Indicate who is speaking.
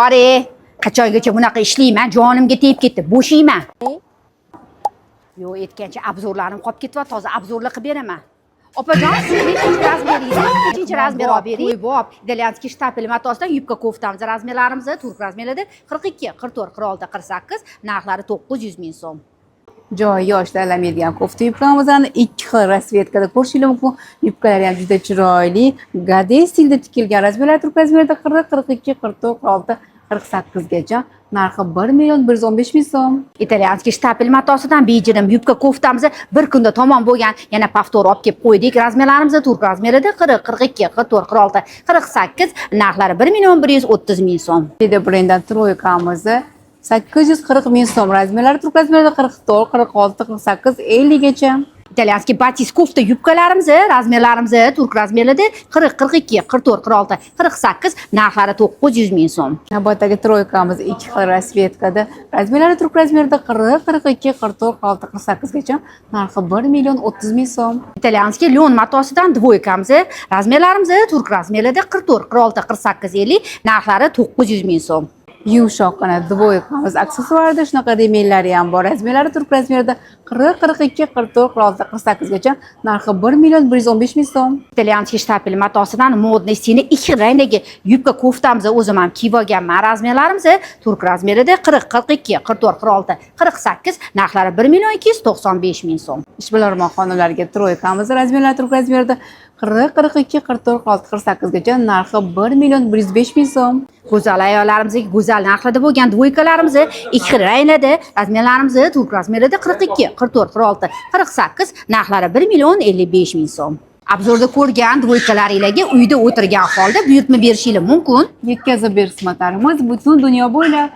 Speaker 1: Bore, qachongacha bunaqa ishlayman? Jonimga tegib ketdi. Bo'shayman. Yo'q, aytgancha obzorlarim qolib ketyapti, toza obzorlar qilib beraman. Opajon, siz nechinchi razmeringiz? Nechinchi razmer olib bering? Qo'yib, italyanskiy shtapel matosidan yubka koftamiz razmerlarimiz, turk razmerida 42, 44, 46, 48, narxlari 900 ming so'm.
Speaker 2: Joy yosh tanlamaydigan kofta yubkamizni ikki xil rasvetkada ko'rishingiz mumkin. Yubkalar ham juda chiroyli, gade stilda tikilgan. Razmerlar turk razmerida 40, 42, 44, 46, 48 gacha. Narxi 1.115.000 so'm.
Speaker 1: Italyanskiy shtapel matosidan bejirim yubka koftamizni bir kunda tamom bo'lgan. Yana paftor olib kelib qo'ydik. Razmerlarimiz turk razmerida 40, 42, 44, 46, 48, narxlari 1.130.000 so'm.
Speaker 2: Dedi brenddan troykamizni 840 ming so'm. Razmerlari turk razmerida 44, 46, 48, 50 gacha.
Speaker 1: Italyanskiy batis kofta yubkalarimiz, razmerlarimiz turk razmerida 40, 42, 44, 46, 48, narxlari 900 ming so'm.
Speaker 2: Navbatdagi troykamiz ikki xil rasvetkada. Razmerlari turk razmerida 40, 42, 44, 46, 48 gacha. Narxi 1.30.000 so'm.
Speaker 1: Italyanskiy lyon matosidan dvoykamiz, razmerlarimiz turk razmerida 44, 46, 48, 50, narxlari 900 ming so'm.
Speaker 2: Yumshoqqina dvoykamiz aksessuarida shunaqa remellari ham bor. Razmerlari turk razmerida 40, 42, 44, 46, 48 gacha. Narxi 1.115.000 so'm.
Speaker 1: Italyanskiy shtapel matosidan modniy stilni ikki rangdagi yubka koftamiz o'zim ham kiyib olganman. Razmerlarimiz turk razmerida 40, 42, 44, 46, 48, narxlari 1.295.000 so'm.
Speaker 2: Ishbilarmon xonimlarga troykamiz razmerlari turk razmerida 40, 42, 44, 46, 48 gacha. Narxi 1.105.000 so'm.
Speaker 1: Go'zal ayollarimizga go'zal narxlarda bo'lgan dvoykalarimiz ikki xil ranglarda, razmerlarimiz turk razmerida 42, 44, 46, 48, narxlari 1.055.000 so'm. Obzorda ko'rgan dvoykalaringizga uyda o'tirgan holda buyurtma berishingiz mumkin.
Speaker 2: Yetkazib berish xizmatlarimiz butun dunyo bo'ylab